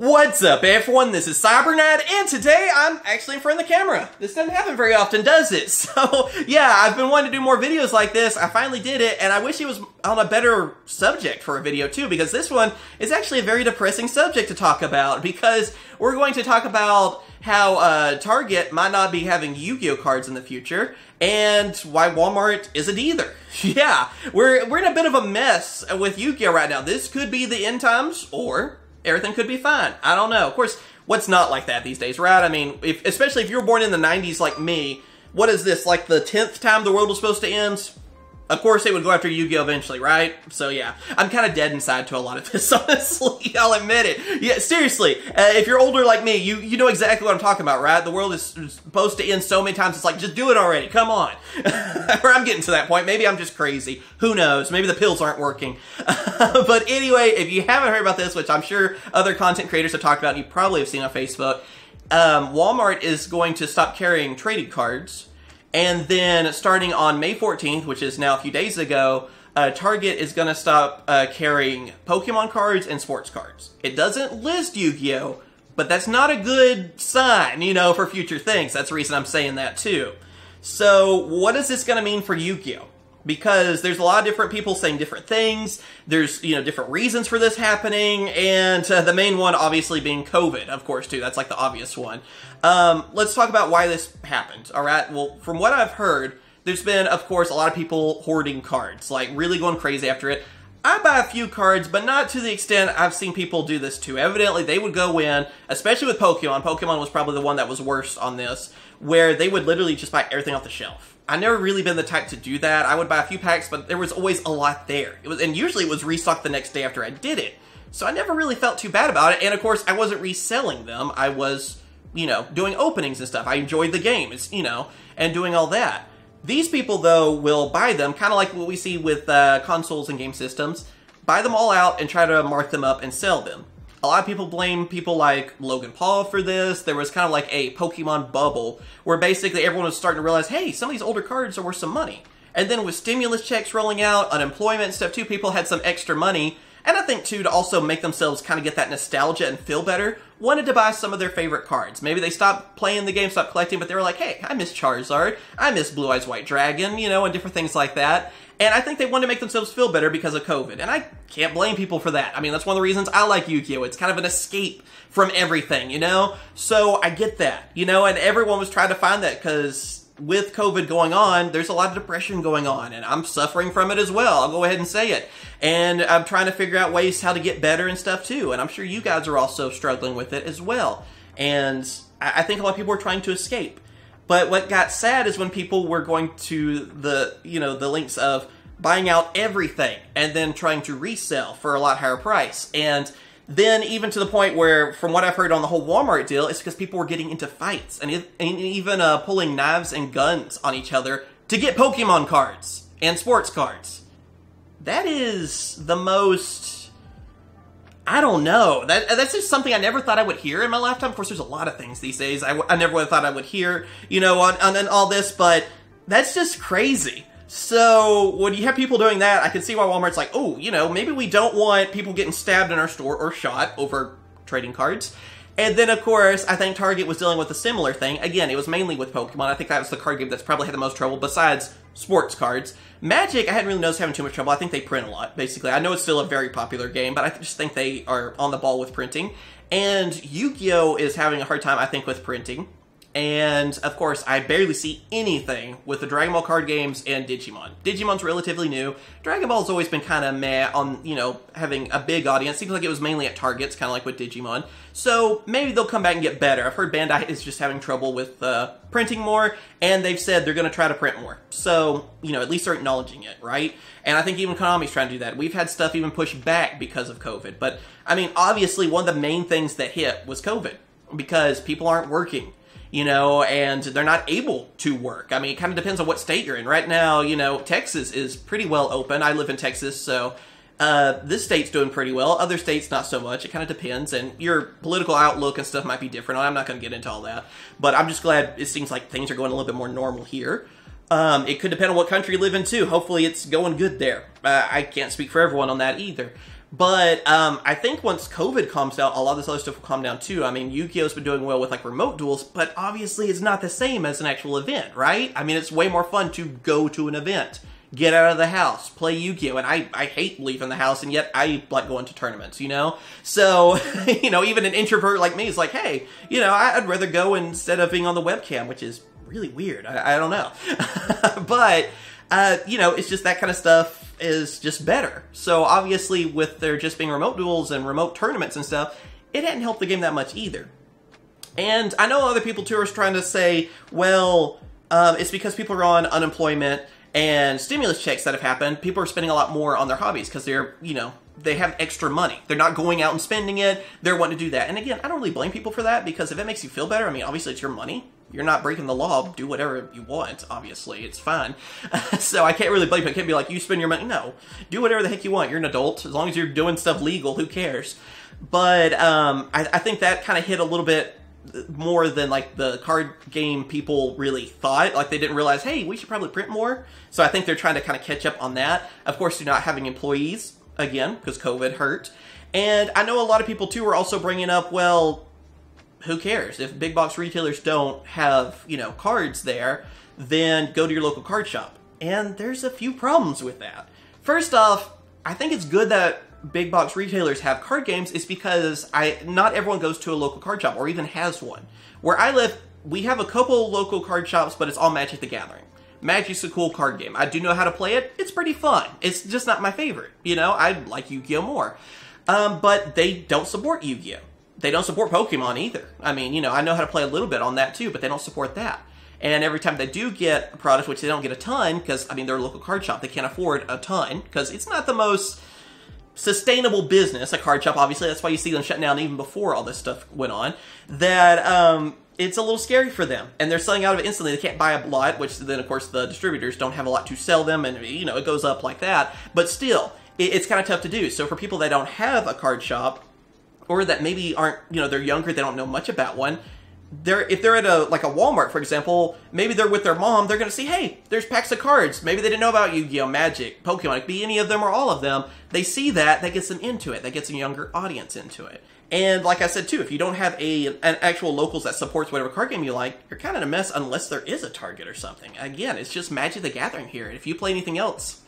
What's up, everyone? This is CyberKnight, and today I'm actually in front of the camera. This doesn't happen very often, does it? So, yeah, I've been wanting to do more videos like this. I finally did it, and I wish it was on a better subject for a video, too, because this one is actually a very depressing subject to talk about, because we're going to talk about how Target might not be having Yu-Gi-Oh cards in the future, and why Walmart isn't either. Yeah, we're in a bit of a mess with Yu-Gi-Oh right now. This could be the end times, or everything could be fine. I don't know. Of course, what's not like that these days, right? I mean, especially if you were born in the 90s like me, what is this, like the 10th time the world was supposed to end? Of course, they would go after Yu-Gi-Oh eventually, right? So yeah, I'm kind of dead inside to a lot of this, honestly. I'll admit it. Yeah, seriously, if you're older like me, you know exactly what I'm talking about, right? The world is supposed to end so many times, it's like, just do it already, come on. Or I'm getting to that point. Maybe I'm just crazy. Who knows? Maybe the pills aren't working. But anyway, if you haven't heard about this, which I'm sure other content creators have talked about, and you probably have seen on Facebook, Walmart is going to stop carrying trading cards. And then, starting on May 14th, which is now a few days ago, Target is going to stop carrying Pokemon cards and sports cards. It doesn't list Yu-Gi-Oh, but that's not a good sign, you know, for future things. That's the reason I'm saying that, too. So, what is this going to mean for Yu-Gi-Oh? Because there's a lot of different people saying different things. There's, you know, different reasons for this happening. And the main one, obviously, being COVID, of course, too. That's like the obvious one. Let's talk about why this happened, all right? Well, from what I've heard, there's been, of course, a lot of people hoarding cards, like really going crazy after it. I buy a few cards, but not to the extent I've seen people do this too. Evidently, they would go in, especially with Pokemon. Pokemon was probably the one that was worst on this, where they would literally just buy everything off the shelf. I've never really been the type to do that. I would buy a few packs, but there was always a lot there. And usually it was restocked the next day after I did it. So I never really felt too bad about it. And of course, I wasn't reselling them. I was, you know, doing openings and stuff. I enjoyed the game, you know, and doing all that. These people, though, will buy them, kind of like what we see with consoles and game systems, buy them all out and try to mark them up and sell them. A lot of people blame people like Logan Paul for this. There was kind of like a Pokemon bubble where basically everyone was starting to realize, hey, some of these older cards are worth some money. And then with stimulus checks rolling out, unemployment and stuff too, people had some extra money. And I think, too, to also make themselves kind of get that nostalgia and feel better, wanted to buy some of their favorite cards. Maybe they stopped playing the game, stopped collecting, but they were like, hey, I miss Charizard, I miss Blue Eyes White Dragon, you know, and different things like that. And I think they wanted to make themselves feel better because of COVID. And I can't blame people for that. I mean, that's one of the reasons I like Yu-Gi-Oh! It's kind of an escape from everything, you know? So I get that, you know? And everyone was trying to find that because with COVID going on, there's a lot of depression going on. And I'm suffering from it as well. I'll go ahead and say it. And I'm trying to figure out ways how to get better and stuff too. And I'm sure you guys are also struggling with it as well. And I think a lot of people are trying to escape. But what got sad is when people were going to the, you know, the links of buying out everything and then trying to resell for a lot higher price. And then even to the point where, from what I've heard on the whole Walmart deal, it's because people were getting into fights and even pulling knives and guns on each other to get Pokemon cards and sports cards. That is the most... I don't know. That's just something I never thought I would hear in my lifetime. Of course, there's a lot of things these days I never would have thought I would hear, you know, on all this, but that's just crazy. So, when you have people doing that, I can see why Walmart's like, oh, you know, maybe we don't want people getting stabbed in our store or shot over trading cards. And then, of course, I think Target was dealing with a similar thing. Again, it was mainly with Pokemon. I think that was the card game that's probably had the most trouble, besides sports cards. Magic, I hadn't really noticed having too much trouble. I think they print a lot, basically. I know it's still a very popular game, but I just think they are on the ball with printing. And Yu-Gi-Oh! Is having a hard time, I think, with printing. And, of course, I barely see anything with the Dragon Ball card games and Digimon. Digimon's relatively new. Dragon Ball's always been kind of meh on, you know, having a big audience. Seems like it was mainly at Targets, kind of like with Digimon. So, maybe they'll come back and get better. I've heard Bandai is just having trouble with printing more, and they've said they're going to try to print more. So, you know, at least they're acknowledging it, right? And I think even Konami's trying to do that. We've had stuff even pushed back because of COVID. But, I mean, obviously, one of the main things that hit was COVID, because people aren't working. You know, and they're not able to work. I mean, it kind of depends on what state you're in. Right now, you know, Texas is pretty well open. I live in Texas, so this state's doing pretty well. Other states, not so much. It kind of depends, and your political outlook and stuff might be different. I'm not going to get into all that, but I'm just glad it seems like things are going a little bit more normal here. It could depend on what country you live in too. Hopefully it's going good there. I can't speak for everyone on that either. But I think once COVID calms down, a lot of this other stuff will calm down too. I mean, Yugioh's been doing well with like remote duels, but obviously it's not the same as an actual event, right? I mean, it's way more fun to go to an event, get out of the house, play Yu-Gi-Oh! And I hate leaving the house, and yet I like going to tournaments, you know? So, you know, even an introvert like me is like, hey, you know, I'd rather go instead of being on the webcam, which is really weird. I don't know. But, you know, it's just that kind of stuff is just better. So obviously with there just being remote duels and remote tournaments and stuff, it hadn't helped the game that much either. And I know other people too are trying to say, well, it's because people are on unemployment and stimulus checks that have happened. People are spending a lot more on their hobbies because they're, you know, they have extra money. They're not going out and spending it. They're wanting to do that. And again, I don't really blame people for that, because if it makes you feel better, I mean, obviously it's your money. You're not breaking the law. Do whatever you want, obviously. It's fine. So I can't really blame people. I can't be like, you spend your money. No. Do whatever the heck you want. You're an adult. As long as you're doing stuff legal, who cares? But I think that kind of hit a little bit more than like the card game people really thought. Like they didn't realize, hey, we should probably print more. So I think they're trying to kind of catch up on that. Of course, you're not having employees, again, because COVID hurt. And I know a lot of people too are also bringing up, well, who cares? If big box retailers don't have, you know, cards there, then go to your local card shop. And there's a few problems with that. First off, I think it's good that big box retailers have card games is because not everyone goes to a local card shop or even has one. Where I live, we have a couple local card shops, but it's all Magic the Gathering. Magic's a cool card game. I do know how to play it. It's pretty fun. It's just not my favorite. You know, I like Yu-Gi-Oh! More. But they don't support Yu-Gi-Oh! They don't support Pokemon either. I mean, you know, I know how to play a little bit on that too, but they don't support that. And every time they do get a product, which they don't get a ton, because, I mean, they're a local card shop, they can't afford a ton, because it's not the most sustainable business, a card shop, obviously. That's why you see them shutting down even before all this stuff went on. That, it's a little scary for them. And they're selling out of it instantly. They can't buy a lot, which then, of course, the distributors don't have a lot to sell them, and, you know, it goes up like that. But still, it's kind of tough to do. So for people that don't have a card shop, or that maybe aren't, you know, they're younger, they don't know much about one, if they're at a Walmart, for example, maybe they're with their mom, they're going to see, hey, there's packs of cards. Maybe they didn't know about Yu-Gi-Oh! Magic, Pokemon. It could be any of them or all of them. They see that gets them into it. That gets a younger audience into it. And like I said, too, if you don't have an actual locals that supports whatever card game you like, you're kind of in a mess unless there is a Target or something. Again, it's just Magic the Gathering here. If you play anything else,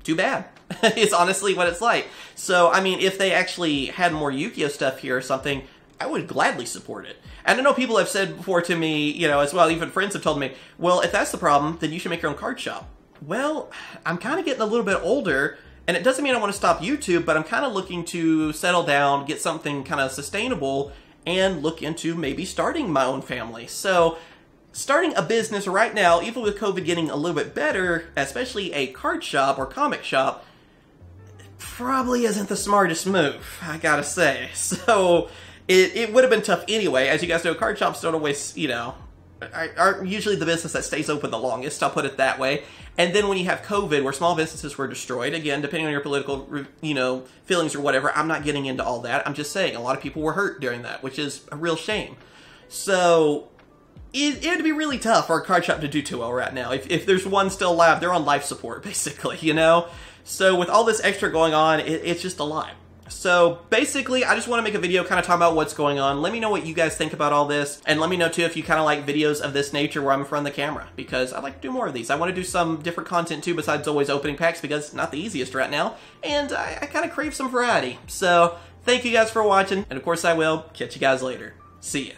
too bad. It's honestly what it's like. So, I mean, if they actually had more Yu-Gi-Oh! Stuff here or something, I would gladly support it. And I know people have said before to me, you know, as well, even friends have told me, well, if that's the problem, then you should make your own card shop. Well, I'm kind of getting a little bit older, and it doesn't mean I want to stop YouTube, but I'm kind of looking to settle down, get something kind of sustainable, and look into maybe starting my own family. So, starting a business right now, even with COVID getting a little bit better, especially a card shop or comic shop, probably isn't the smartest move, I gotta say. So, it would have been tough anyway. As you guys know, card shops don't always, you know, aren't usually the business that stays open the longest, I'll put it that way. And then when you have COVID, where small businesses were destroyed, again, depending on your political, you know, feelings or whatever, I'm not getting into all that. I'm just saying, a lot of people were hurt during that, which is a real shame. So, it'd be really tough for a card shop to do too well right now. If there's one still alive, they're on life support, basically, you know? So with all this extra going on, it's just a lot. So basically, I just want to make a video kind of talking about what's going on. Let me know what you guys think about all this. And let me know too if you kind of like videos of this nature where I'm in front of the camera. Because I'd like to do more of these. I want to do some different content too besides always opening packs, because it's not the easiest right now. And I kind of crave some variety. So thank you guys for watching. And of course I will catch you guys later. See ya.